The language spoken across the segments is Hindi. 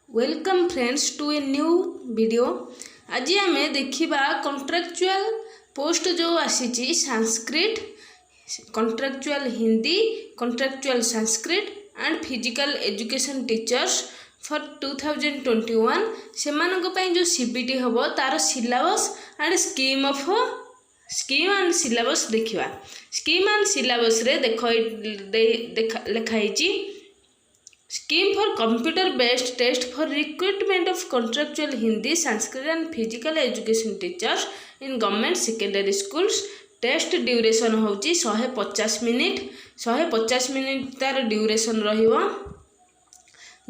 Welcome friends to a new video. आज आम देखा कॉन्ट्रैक्चुअल पोस्ट जो आसी Sanskrit, contractual Hindi, contractual Sanskrit and physical education teachers for 2021 से जो सीबीटी हम तार syllabus and scheme and syllabus देखा। स्कीम एंड सिलेबस रे लिखाई scheme for computer based test for recruitment of contractual Hindi, Sanskrit and physical education teachers in government secondary schools. Test duration होची 150 मिनिट। 150 मिनिट तार ड्यूरेशन रहिबो।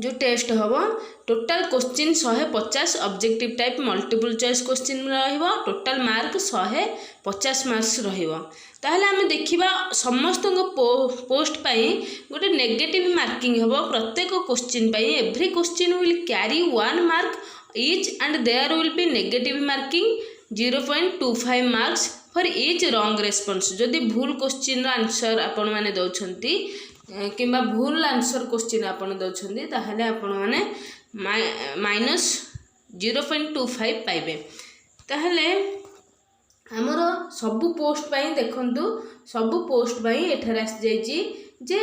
जो टेस्ट हम total question 150, objective type multiple choice question रहिबो। टोटाल मार्क 150 मार्क्स रहिबो। ताहले आमे देखिबा समस्त पोस्ट पाई गोटे नेगेटिव मार्किंग हबो। प्रत्येक क्वेश्चन पाई every question will carry 1 mark each and there will be negative marking 0.25 marks for each wrong response. जदि भूल क्वेश्चन आंसर आपण माने दउछंती किंबा भूल आंसर क्वेश्चन आपण दउछंती ताहले आपण माने -0.25 पाइबे। ताहले आमर सबू पोस्ट पाई देखंतु, सबू पोस्ट पाई एठार आसी जाइछि जे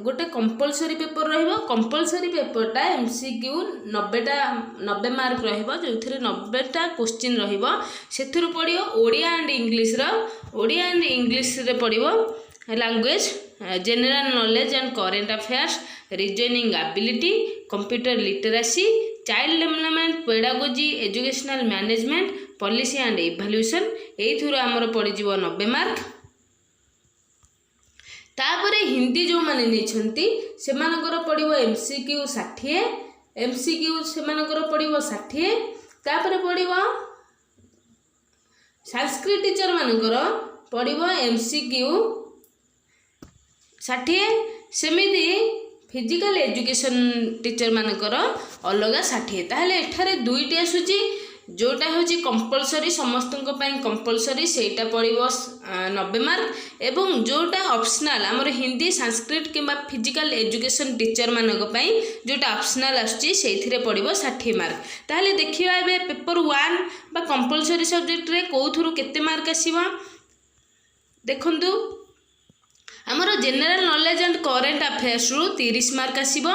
गोटे कंपलसरी पेपर रहिबो। कंपलसरी पेपरटा एमसीक्यू 90 मार्क रहिबो, जोथिरे 90टा क्वेश्चन रहिबो। सेथुरु पडियो ओडिया एंड इंग्लिश रो। ओडिया एंड इंग्लिश रे पडियो language, general knowledge and current affairs, reasoning ability, computer literacy, child development, pedagogy, educational management, policy and evaluation. एथुरो हमर पड़ी जीवो 90 मार्क। तापरे हिंदी जो माने नेछंती सेमानकर पड़िबो एमसीक्यू 60, एमसीक्यू सेमानकर पड़िबो 60। तापरे पड़िबो संस्कृत टीचर मानकर पड़िबो एमसीक्यू 60। सेमिति फिजिकल एजुकेशन टीचर मानकर अलग 60। ताहले एठारे दुईटी आसुची, जोटा होची कंपलसरी समस्तक पई कंपलसरी सेटा पड़िबो 90 मार्क एवं जोटा ऑप्शनल हमर हिंदी, संस्कृत किंबा फिजिकल एजुकेशन टीचर मानक पई जोटा ऑप्शनल आसुची सेथिरे पड़िबो 60 मार्क। ताहले देखिबा एबे पेपर 1 बा कंपलसरी सब्जेक्ट रे कोथुरु केते मार्क आसीबो देखंतु। हमर general knowledge and current affairs रु 30 मार्क आसीबो,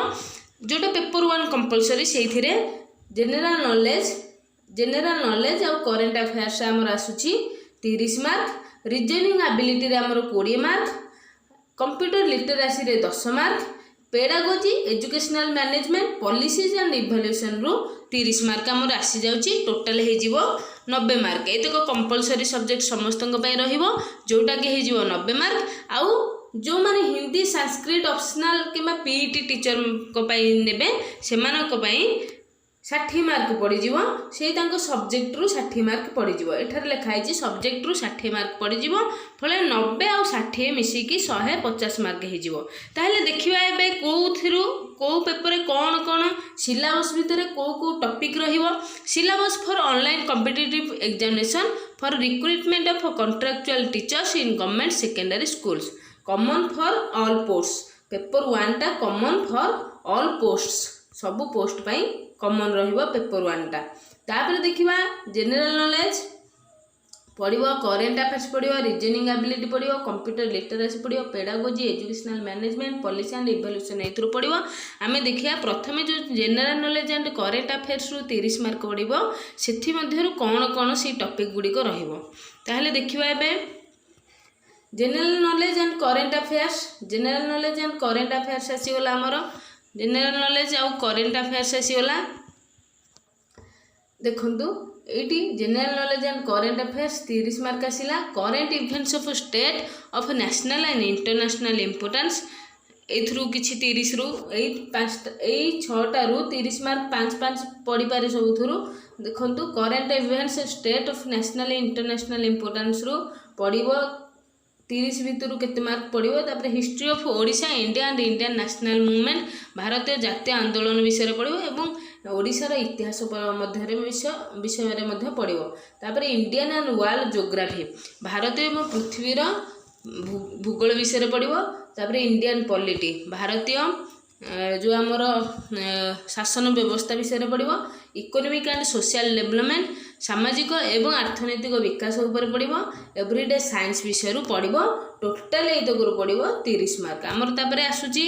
जोटा पेपर 1 कंपलसरी सेथिरे जनरल नॉलेज और करेंट अफेयर्स हमर आसुची 30 मार्क। रीजनिंग एबिलिटी रे हमर 20 मार्क, कंप्यूटर लिटरेसी रे 10 mark, pedagogy, educational management, policies and evaluation रु 30 मार्क हमर आसी जाउची। टोटल हे जीवो 90 मार्क। एतक कंपलसरी सब्जेक्ट समस्तक पई रहिबो, जोटा कि हे जीवो 90 मार्क। आउ जो माने हिंदी, संस्कृत ऑप्शनल किंबा पीईटी टीचर को पई नेबे सेमानक पई 60 मार्क पड़ी जीवो। सेई तांको सब्जेक्ट रु 60 मार्क पड़ी जीवो। एठार लिखाई छि सब्जेक्ट रु 60 मार्क पड़ी जीवो। फले 90 और 60 मिसी की 150 मार्क हे जीवो। ताहले देखिबा एबे कोथिरु को पेपर कोन कोन सिलेबस भितरे को टॉपिक रहिबो। Syllabus for online competitive examination for recruitment of contractual teachers in government secondary schools, common for all post. Paper 1 टा कॉमन फॉर ऑल पोस्ट्स, सबु पोस्ट पाई कॉमन रहिबो पेपर 1 टा। तापर देखिबा जनरल नॉलेज पड़िबो, करेंट अफेयर्स पड़िबो, रीजनिंग एबिलिटी पड़िबो, कंप्यूटर लिटरेसी पड़िबो, pedagogy, educational management, policy and evaluation एथुरो पड़िबो। आमे देखिया प्रथमे जो general knowledge and current affairs रु 30 मार्क पड़िबो, सेथि मध्यरु कोन सी टॉपिक गुडी को रहिबो। ताहले देखिबा एबे general knowledge and current affairs. General knowledge and current affairs आसीगला हमर। जनरल नॉलेज आउ करेंट अफेयर्स आसीगला। देखंतु एटी general knowledge and current affairs 30 mark आसिला। Current events of state of national and international importance एथरु किछि 30 रु 6टा रु 30 मार्क 5 पड़ी पारे सबुथरु। देखंतु current events state of national international importance रु पड़िबो 30 भितर केते मार्क पड़िबो। तापर history of Odisha, India and Indian national movement, भारतीय जातीय आंदोलन विषय पड़िबो एवं ओडिशार इतिहास विषय मध्ये पड़िबो। तापर इंडियन एंड वर्ल्ड ज्योग्राफी, भारतीय एवं पृथ्वीर भूगोल विषय पड़िबो। तापर इंडियन पॉलिटी, भारतीय जो आमर शासन व्यवस्था विषय पड़ो इकोनॉमिक एंड सोशल डेवलपमेंट सामाजिक एवं अर्थनैतिक विकास उपर पड़ो एवरीडे साइंस विषय पड़ो टोटाल एतक पड़ो 30 मार्क आमर तापर आसूची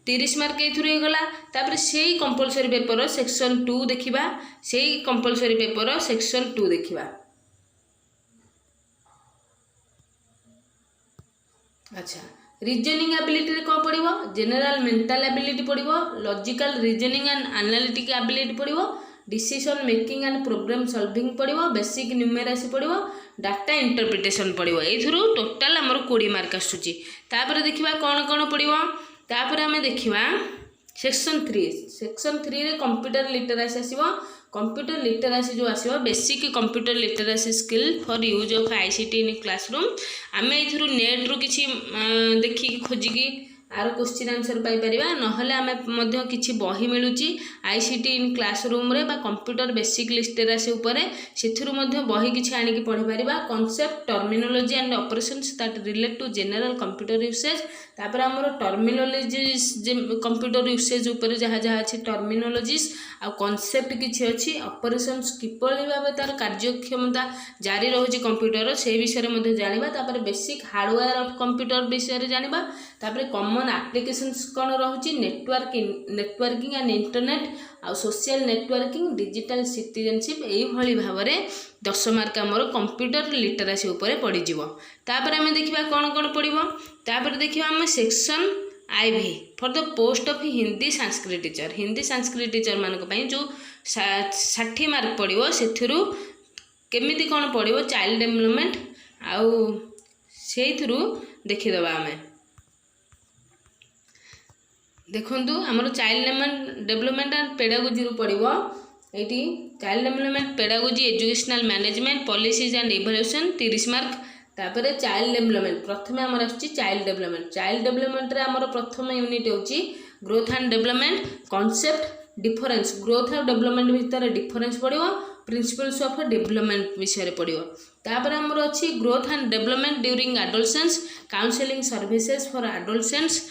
30 मार्क ये गला तापर से कंपलसरी पेपर सेक्शन 2 देखा से कंपलसरी पेपर सेक्शन 2 देखा। अच्छा रीजनिंग एबिलिटी कौन पड़ो जनरल मेंटल एबिलिटी पड़ो logical reasoning and analytic ability पड़ो decision making and problem solving पड़ो बेसिक न्यूमेरासी पड़ो डाटा इंटरप्रिटेशन पड़ो एथुरु टोटाल आमर 20 मार्क आसूची। तापर देखिबा कौन कौन पड़ो तापर आमे देखिबा सेक्शन 3 रे कंप्यूटर लिटरेसी आसीबो कंप्यूटर लिटरेसी जो आसीबो basic computer literacy skill for use of ICT in classroom आमे एथुरु नेट रु किछि देखि खोजिकी आर क्वेश्चन आंसर पाई परिबा नहले आमे मध्य किछि बही मिलुची आईसीटी इन क्लासरूम रे बा कंप्यूटर बेसिक लिटरेसी उपरे सेथुरु मध्य बही किछि आनि की पढि परिबा concept terminology and operations that relate to general computer usage तापर हमर टर्मिनोलॉजीज कंप्यूटर यूसेज उपरे जहा जहा अछि टर्मिनोलॉजीज आ कॉन्सेप्ट किछि अछि ऑपरेशंस किपरि भाबे तार कार्यक्षमता जारी रहउची कंप्यूटर से विषय मध्ये जानिबा तापर बेसिक हार्डवेयर ऑफ कंप्यूटर विषय जानिबा तापर कॉमन एप्लीकेशंस कोन रहउची नेटवर्किंग एंड इंटरनेट आ सोशल नेटवर्किंग डिजिटल सिटीजनशिप एई भली भाबरे 10 मार्क हमर कंप्यूटर लिटरेसी उपरे पड़ी जिवो। तापर हमें देखिबा कोन पड़िबो तापर देखिबा हम section IV for the post of Hindi Sanskrit teacher मानक पई जो 60 मार्क पड़िबो सेथुरु केमिति कोन पड़िबो चाइल्ड डेवलपमेंट आउ सेथुरु देखि दबा हमें देखंतु हमर चाइल्ड डेवलपमेंट एंड पेडागोजी रु पड़िबो एटी child development pedagogy educational management policies and evolution 30 mark तापर चाइल्ड डेवलपमेंट प्रथम आमर आछि चाइल्ड डेवलपमेंट रे आमर प्रथम यूनिट होची growth and development concept difference growth और डेवलपमेंट भितर डिफरेंस पड़िबो प्रिंसिपल्स ऑफ डेवलपमेंट विषय पड़िबो तापर आमर अछि growth and development during adolescence counselling services for adolescence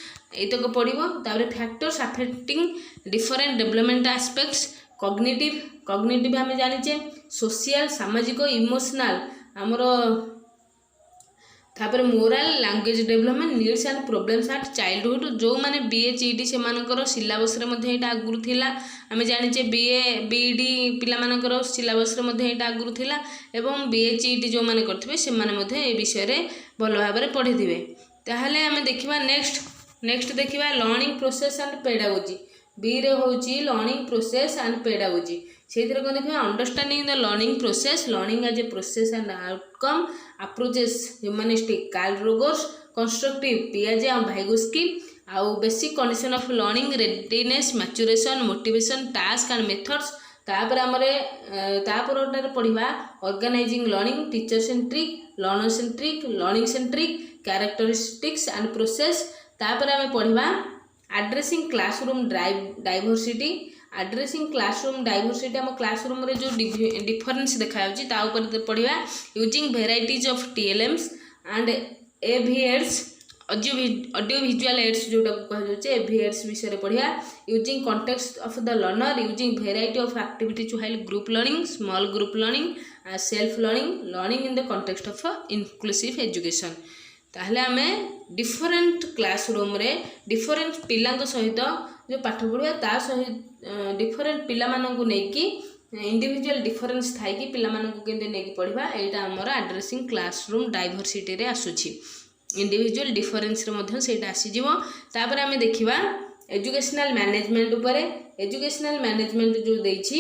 एतक पड़िबो तापर factors affecting different development aspects cognitive हमें जानिचे सोशल सामाजिक इमोशनल आमर तापर moral language development needs and problems at childhood जो माने बीएचईडी से मानकर सिलेबस रे मध्ये एटा आगुरु थिला हमें जानिचे बीए बीडी पिला मानकर सिलेबस रे मध्ये एटा आगुरु थिला एवं बीएचईडी जो माने करथिबे से माने मध्ये ए विषय रे भलो भाबरे पढि दिबे। ताहले हमें देखिबा नेक्स्ट देखिबा learning process and pedagogy B रे होची लर्निंग प्रोसेस एंड पेडागोजी सेतिर कोन देखिबा understanding the learning process learning as a process and outcome approaches humanistic Carl Rogers constructive पियाजे और भाइगोस्की आउ basic condition of learning readiness maturation motivation task and methods तापर हमरे तापर पढ़िबा organizing learning teacher centric learner centric learning centric characteristics and process तापर हमें पढ़िबा एड्रेसिंग क्लासरूम डाइवर्सिटी आम क्लासरूम रे जो डिफरेंस देखा ता ऊपर पढ़िबा using varieties of TLMs and AV aids audio visual aids जोटा कह एवीएड्स विषय पढ़िया using context of the learner using variety of activity to help group learning small group learning self learning in the context of inclusive education ताहले आमे डिफरेंट क्लासरूम रे डिफरेंट पिला सहित जो पाठ पढ़िया ता सहित डिफरेंट पिला मानकु नेकी इंडिविजुअल डिफरेंस थाई कि पिला मानकु केंदे नेकी पढ़िबा एटा हमर एड्रेसिंग क्लासरूम डाइवर्सिटी रे आसुछि इंडिविजुअल डिफरेंस रे मध्य सेटा आसी जीवो। तापर आमे देखिबा एजुकेशनल मैनेजमेंट उपरे एजुकेशनल मैनेजमेंट जो देछि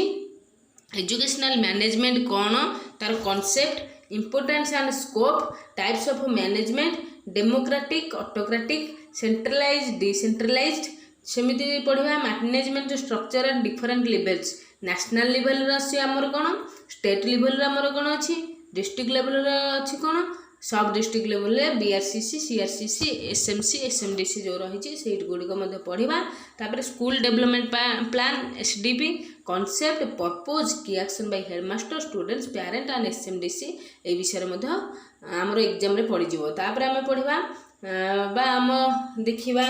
एजुकेशनल मैनेजमेंट कोन तार concept importance and scope types of management democratic autocratic centralised decentralised सेमिति पढ़िबा management structure and different levels national level रे अछि हमर कोन स्टेट लेवल रे हमर कोन अछि डिस्ट्रिक्ट लेवल रे अछि कोन सब डिस्ट्रिक्ट लेवल रे बीआरसीसी सीआरसीसी एसएमसी एसएमडीसी जो रही सेट गुड़िक पढ़ा तापर school development plan SDP concept purpose की action by headmaster students parent and SMDC ए विषय में आमर एग्जाम रे पड़ जाव। तापर आम पढ़ा बा आम देखा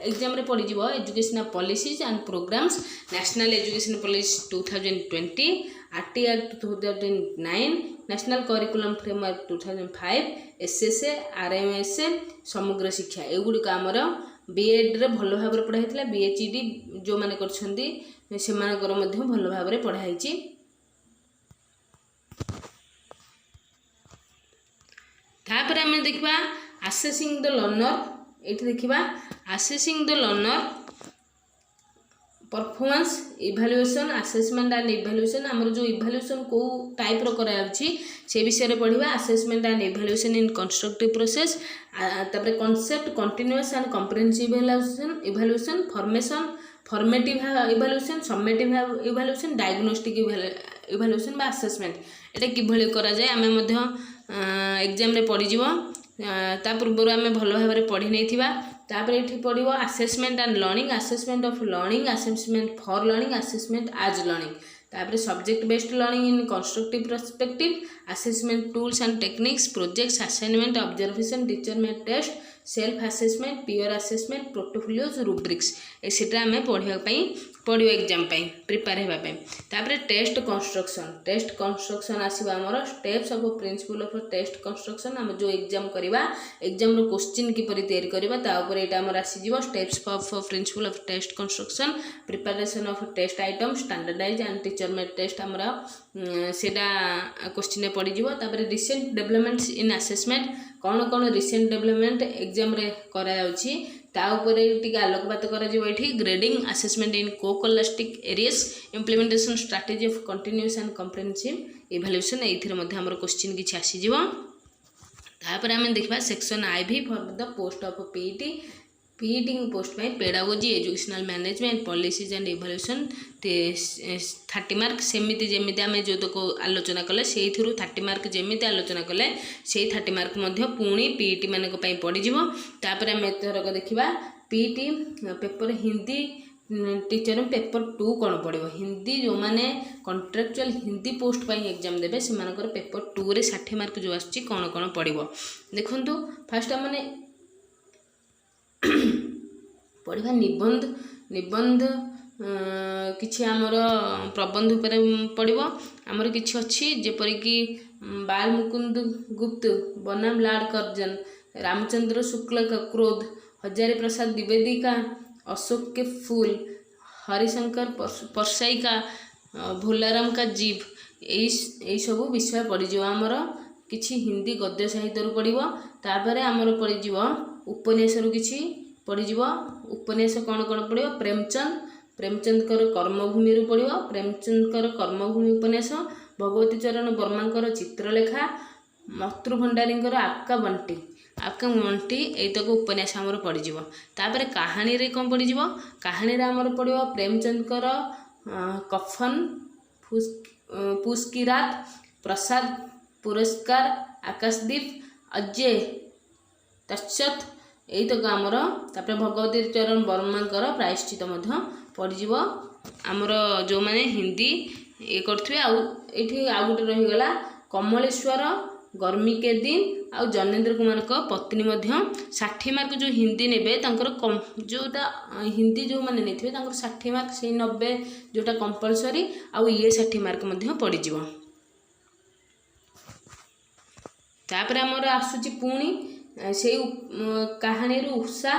एग्जाम रे पड़ी जीवो educational policies and programs national education policy 2020 RT act 2009 national curriculum framework 2005 SSA RMSA Samagra Shiksha एगुड़िक आमर बीएड रे भल भाव पढ़ाई बीएचईडी जो मैंने करछंती सेमानकर मध्य भल भाव पढ़ाई। तापर आम देखा आसेसिंग द लर्नर ये देखा assessing the learner performance evaluation assessment and evaluation आमर जो इवैल्यूएशन को टाइप रो करा से विषय रे पढ़िबा assessment and evaluation in constructive process तापर concept continuous and comprehensive evaluation formation formative evaluation summative evaluation diagnostic evaluation बा असेसमेंट एटा किभली करा जाय आमे मध्य एग्जाम रे पड़ी जीवो ता पूर्व आम भल भाव पढ़ी नहीं तापर ये पड़ो assessment and learning assessment of learning assessment for learning assessment as learning तापर subject based learning in constructive perspective assessment tools and techniques projects assignment observation teacher made test self assessment peer assessment portfolios rubrics एटा आम पढ़ाई पड़ो एग्जाम प्रिपेयर होगापी तापर टेस्ट कंस्ट्रक्शन आसवा आमर steps of principle of test construction आम जो एग्जाम करवा एग्जाम रो क्वेश्चन किपरि तैयारी करबा ता ऊपर एटा हमर आसी जीवो steps of principle of test construction preparation of test item standardize and teacher made test हमर सेटा क्वेश्चन पड़ी जीवो तापर रिसेंट डेवलपमेंट्स इन असेसमेंट कौन कौन रिसेंट डेवलपमेंट एग्जाम रे करा जाउछि ता ऊपर टिके आलोकपात करा जीवो एठी grading assessment in co-scholastic areas implementation strategy of continuous and comprehensive evaluation एथिरे मध्ये हमर क्वेश्चन किछि आसी जीवो तापर आमे देखबा section IV for the post of PET post पाई pedagogy educational management policies and evaluation 30 mark सेमिति जेमिति आमे जो तक आलोचना कले से 30 मार्क जेमिति आलोचना कले से 30 मार्क मध्य पुणी पीईटी मानक पई पड़ी जीवो तापर आमे एथरक देखिबा PET paper Hindi teacher paper 2 कौन पड़ो हिंदी जो मैंने कॉन्ट्रेक्चुअल हिंदी पोस्ट पाई एग्जाम देवे से पेपर 2 रे 60 मार्क जो आछि कौन कौन पड़ो देखंतु फास्ट आमने पढ़ा निबंध किछि आमर प्रबंध उपर पड़ो आमर किछि अछि जेपरिक बाल मुकुंद गुप्त बनाम लाड कर्जन रामचंद्र शुक्ल का क्रोध हजारी प्रसाद द्विवेदी का अशोक के फूल हरिशंकर परसाई का भोलाराम का जीव यही सब विषय पड़ीज आमर किछि हिंदी गद्य साहित्य पड़ो तापर आमर पड़ीज उपन्यास किछि पड़ीज उपन्यास कौन कौन पड़ो प्रेमचंद कर्मभूमि पड़ो प्रेमचंद कर्मभूमि उपन्यास भगवती चरण वर्मा चित्रलेखा मतृभंडारी आका बंटी एतक उपन्यास आमर पड़ीज तापर कहानी रे कौन पड़ीज कहानी रे आमर पड़ो प्रेमचंद कफन पूस की रात प्रसाद पुरस्कार आकाशदीप अजय तत्सत यही तक आमर तापर भगवती चरण वर्मा प्रायश्चित पड़ीज आमर जो मैंने हिंदी ये करथे आउ गोटे रहीगला कमलेश्वर गर्मी के दिन आउ जनेन्द्र कुमार का पत्नी 60 मार्क जो हिंदी ने जोटा हिंदी जो मैंने नहीं 60 मार्क से 90 जोटा कंपलसरी आउ ये 60 मार्क पड़ीज तापर आमर आसुची पुणी से कहानी उषा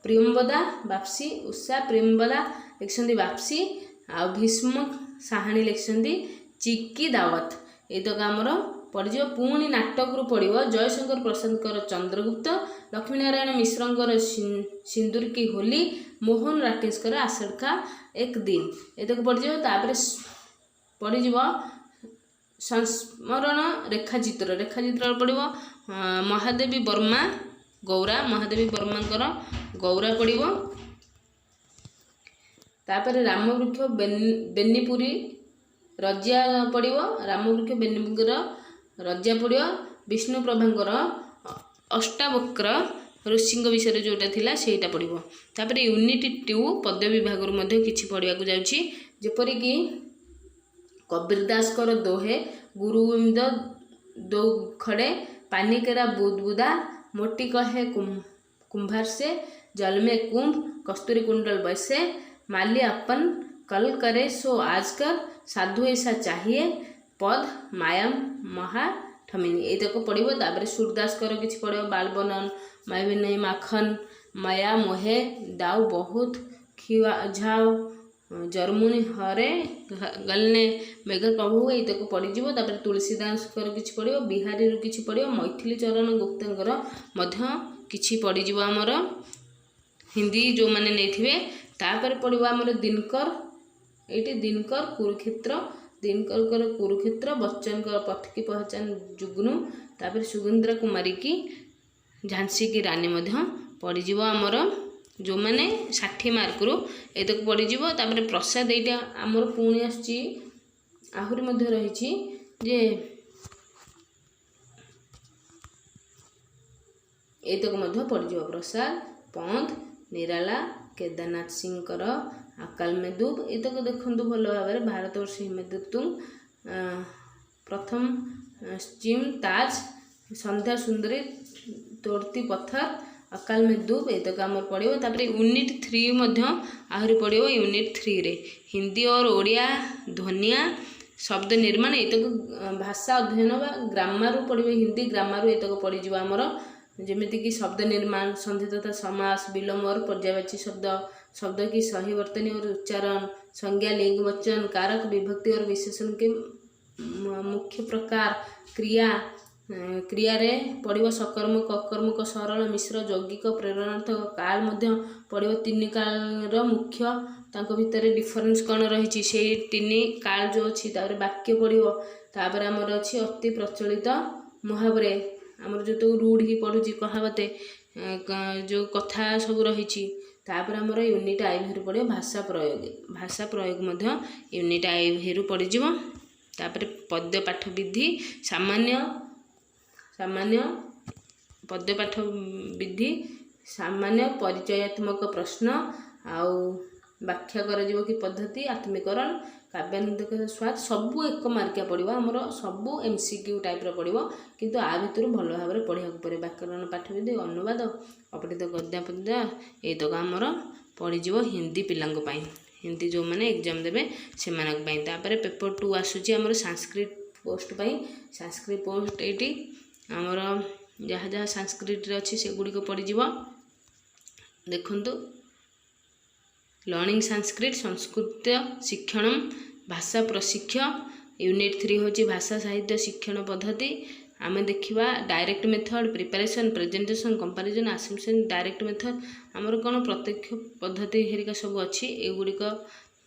प्रियंवदा बापसी उषा प्रियंवदा लिखिं बापसी आ भीष्म साहानी लिखिं चिकी दावत ये तक आमर पड़ीज पुणी नाटक रू पड़ो जयशंकर प्रसाद चंद्रगुप्त लक्ष्मीनारायण मिश्र सिंदूर की होली मोहन राकेश आषाढ़ का एक दिन ये तक पड़ीज पड़ीज संस्मरण रेखाचित्र पड़ो महादेवी वर्मा गौरा गौरा पड़ो तापर रामवृक्ष बेनीपुरी रजिया पड़ो रामवृक्ष बेनीपुर रजिया पड़ो विष्णु प्रभांकर अष्टावक्र ऋषि विषय जोटा थिला सेटा पड़ो तापर यूनिट 2 पद्य विभाग किछि पढ़िया जाउछि जेपरिक कबीरदास दोहे गुरु दो खड़े पानी केरा बुदबुदा मोटी कहे कुंभार से, जल में कुंभ, कस्तूरी कुंडल वैसे, माली अपन कल करे सो आज कर, साधु ऐसा चाहिए, पद मायाम महा ठमिनी एतक पढ़ो। तापर सूरदास किसी पढ़ो, बाल बनन मैं भी नहीं माखन, माया मोहे दाऊ बहुत खिवा झाओ, जर्मुनी हरे गलने मेघ प्रभु एतक पढ़ीज। तापर तुलसीदास किसी पढ़ो, बिहारी किसी पढ़ो, मैथिली चरण गुप्तर किसी पढ़ीज आमर हिंदी जो मैंने नहीं। तापर पढ़ो आमर दिनकर, ये दिनकर कुरुक्षेत्र, दिनकर कुरुक्षेत्र, बच्चन पथ की पहचान जुगनू, तापर सुगंध्रा कुमारी की झांसी की रानी पढ़ीज आमर जो मैंने 60 मार्क रु एतक पढ़ीज। तापर प्रसाद यहाँ आमर पुणी आहरी रही जे एतक पढ़ीज। प्रसाद पंत निराला केदारनाथ सिंह अकाल मेदुब एतक देखु भल भाव भारतवर्ष हिमदूतु प्रथम स्टीम ताज संध्या सुंदरी तोड़ती पत्थर अकाल मेदुब एतक आम पढ़ो। तापर यूनिट 3 आहरी पढ़ो। यूनिट 3 रे हिंदी और ओडिया ध्वनिया शब्द निर्माण एतक भाषा अध्ययन व ग्रामर पढ़ो। हिंदी ग्रामर एतक पढ़ीज आमर जमीक शब्द निर्माण, संधि तथा समास, विलोम और पर्यायवाची शब्द, शब्द की सही वर्तनी और उच्चारण, संज्ञा लिंग वचन, कारक विभक्ति और विशेषण के मुख्य प्रकार, क्रिया क्रिया रे पढ़ो सकर्मक अकर्मक सरल मिश्र यौगिक प्रेरणार्थक काल पढ़ो। 3 काल मुख्य तांको भितर डिफरेंस कौन रही से 3 काल जो अच्छी वाक्य पढ़ो। तापर आमर अच्छी अति प्रचलित मुहावरे आमर जो तो रूढ़ी पढ़ुची कहावते जो कथा सब रही। तापर आमर यूनिट आईभि पढ़ो भाषा प्रयोग, भाषा प्रयोग यूनिट आईभि पढ़ीज। तापर पद्य पाठ विधि सामान्य सामान्य पद्य पाठ विधि सामान्य परिचयात्मक प्रश्न आउ व्याख्या कर कि पद्धति आत्मीकरण काव्यानंदक स्वाद सबू 1 मार्किया पड़ो। आमर सबू MCQ टाइप पड़ो किंतु आ भितर भल भाव में पढ़ा पड़े। व्याकरण पाठ विधि अनुवाद अपठित गद्य पद्य एतक आमर पड़ीज हिंदी पिलांपाई, हिंदी जो मैंने एग्जाम देवे से तापर पेपर 2 आसूची आमर संस्कृत पोस्ट पाई। संस्कृत पोस्ट ये आमर जहाँ जहाँ संस्कृत अच्छी से गुड़िक पड़ीज। देखंतु लर्निंग संस्कृत संस्कृत शिक्षण भाषा प्रशिक्षण यूनिट 3 होची भाषा साहित्य शिक्षण पद्धति। आम देखा direct method preparation presentation comparison assumption direct method आमर कौन प्रत्यक्ष पद्धति हेरिका सब अच्छी एगुड़िक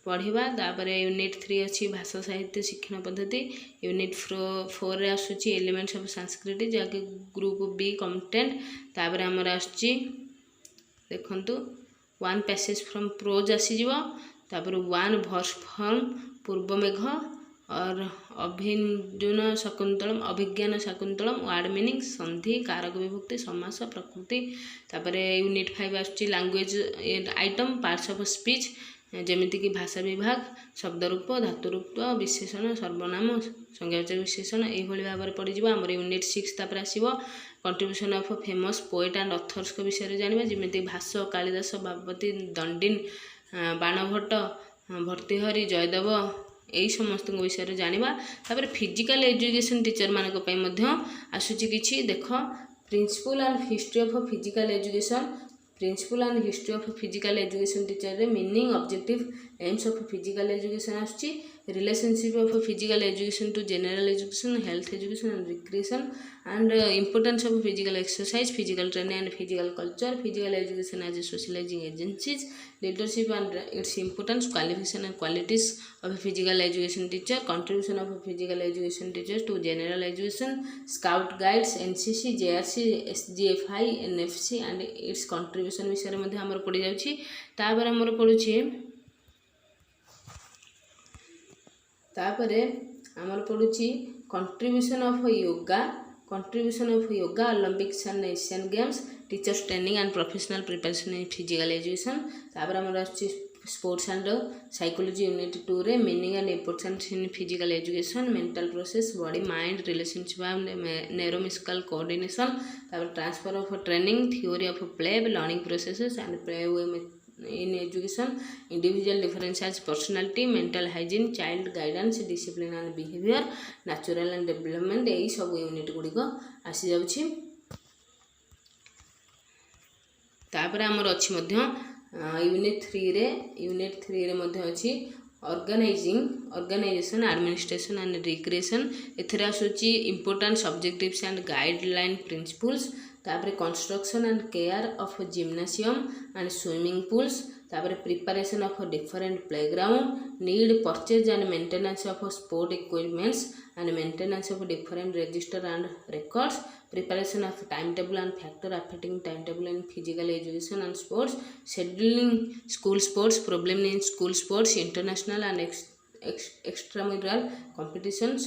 पढ़ा। तापर यूनिट 3 अच्छी भाषा साहित्य शिक्षण पद्धति। यूनिट 4 रे आसूची एलिमेंट्स ऑफ संस्कृत जहाँकि ग्रुप बी कंटेंट। तापर आमर आसूची देखंतु 1 पैसेज फ्रॉम प्रोज आसीज। तापर 1 वर्स फ्रॉम पूर्वमेघ और अभिज्ञान शकुंतलम अभिज्ञान शकुंतलम वर्ड मीनिंग संधि कारक विभक्ति समास प्रकृति। तापर यूनिट 5 आसूची language item parts of speech जमीक भाषा विभाग शब्दरूप धातुरूप विशेषण सर्वनाम संज्ञावाचक विशेषण यही भाव में पड़ीज। आमर यूनिट 6 तापर आसीबो contribution of famous poet and authors को विषय जानिबा जमीक भास कालिदास बागवती दंडिन बाणभट्ट भर्तृहरि जयदेव यही समस्त विषय जानिबा। तापर फिजिकल एजुकेशन टीचर मानक आसूची किछि देख principal and history of physical education principal and history of physical education teacher रे meaning objective aims of physical education आसूची relationship of physical education to general education health education and recreation and importance of physical exercise physical training and physical culture physical education as a socializing agencies leadership and its importance qualification and qualities of physical education teacher contribution of physical education teacher to general education scout guides NCC JRC SGFI NFC and its contribution विषय में आमर पड़ जाऊँगी। तापर आमर पड़ुछि आमर पड़ुछि contribution of yoga Olympics and Asian games teachers training and professional preparation in physical education. तापर आमर आछि स्पोर्ट्स एंड साइकोलॉजी यूनिट 2 रे meaning and importance in physical education mental process body mind relationship and neuromuscular coordination transfer of training theory of play learning processes and play in education individual difference as personality mental hygiene child guidance discipline and behavior natural and development यही सब यूनिट गुड़िक आसी जाउछि। तापर आमर अछि मध्य यूनिट 3 रे मध्य अछि ऑर्गेनाइजेशन एडमिनिस्ट्रेशन एंड रिक्रिएशन एथरे आसुछि important subjectives and guideline principles तापर construction and care of gymnasium and swimming pools तापर preparation of different playground need purchase and maintenance of sport equipments and maintenance of different register and records preparation of time table and factor affecting time table in physical education and sports scheduling school sports problem in school sports international and extramural competitions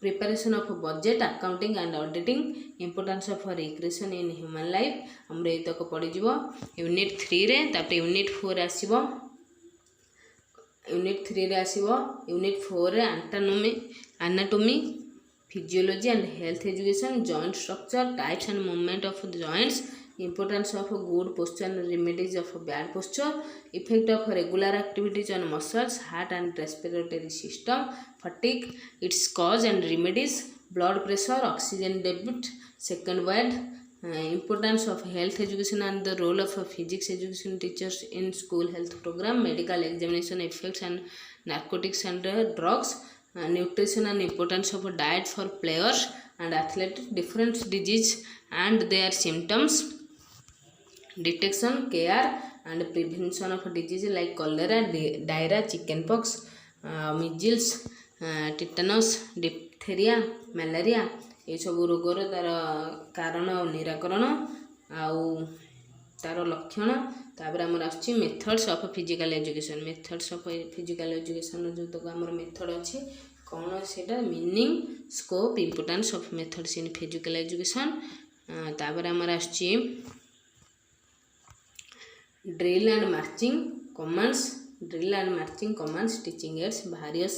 preparation of budget accounting and auditing importance of recreation in human life हमर ए तक पड़ी जीवो यूनिट 3 रे तापर यूनिट 4 रे आसीबो यूनिट 4 रे anatomy physiology and health education joint structure types and movement of joints importance of good posture and remedies of bad posture effect of regular activities on muscles heart and respiratory system fatigue its cause and remedies blood pressure oxygen debit second word importance of health education and the role of physics education teachers in school health program medical examination effects and narcotics and drugs nutrition and importance of diet for players and athletes different disease and their symptoms detection care and prevention of disease like cholera diarrhea chickenpox measles tetanus diphtheria malaria ये सब रोगर तार कारण और निराकरण आउ तार लक्षण तापर आमर आछि मेथड्स ऑफ फिजिकल एजुकेशन जो तक आमर मेथड अछि कौन सेटा meaning scope importance of methods in physical education तापर आमर आछि drill and marching commands teaching aids various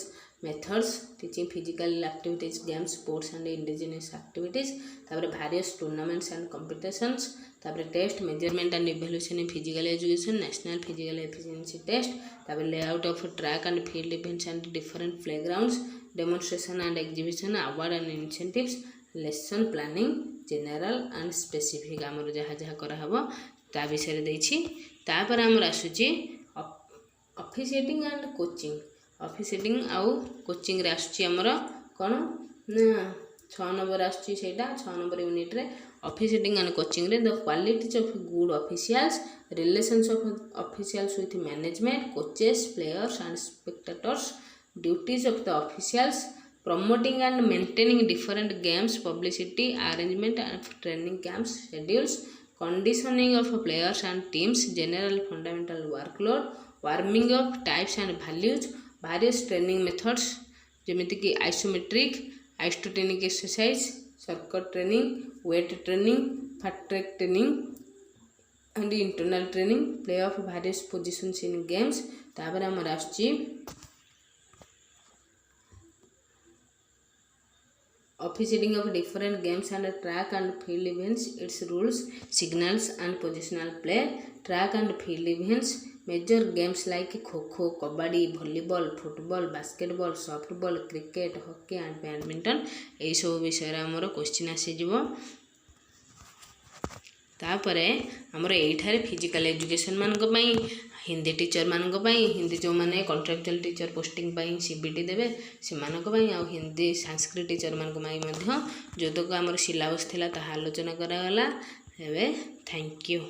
methods teaching physical activities games sports and indigenous activities तापर various tournaments and competitions तापर test measurement and evaluation in physical education national physical efficiency test तापर layout of track and field events and different playgrounds demonstration and exhibition award and incentives lesson planning general and specific आमर जहाँ जहाँ करा हबो ता विषय देछि तापर आमर आसुची ऑफिशिएटिंग एंड कोचिंग आउ कोचिंग रे आसुची आमर कोन ना 6 नंबर आसुची सेटा 6 नंबर यूनिट रे ऑफिशिएटिंग एंड कोचिंग रे the qualities of good officials relations of officials with management coaches players and spectators duties of the officials promoting and maintaining different games publicity arrangement and training camps schedules conditioning of players and teams general fundamental workload warming up types and values various training methods जेमिति कि isometric isotonic exercise circuit training weight training fast track training and internal training play of various positions in games तापर हमर आछि officiating of different games and track and field events its rules signals and positional play track and field events major games like kho kabaddi volleyball football basketball softball cricket hockey and badminton एई सब विषय रे हमर क्वेश्चन आसी जिवो तापरे हमर एठारे फिजिकल एजुकेशन मानक पई हिंदी टीचर मानक पई हिंदी जो माने कॉन्ट्रैक्चुअल टीचर पोस्टिंग पई सीबीटी देबे से मानक पई आ हिंदी संस्कृत टीचर मानक पई मध्य जो तक हमर सिलेबस थिला ता आलोचना करा गला हेबे थैंक यू।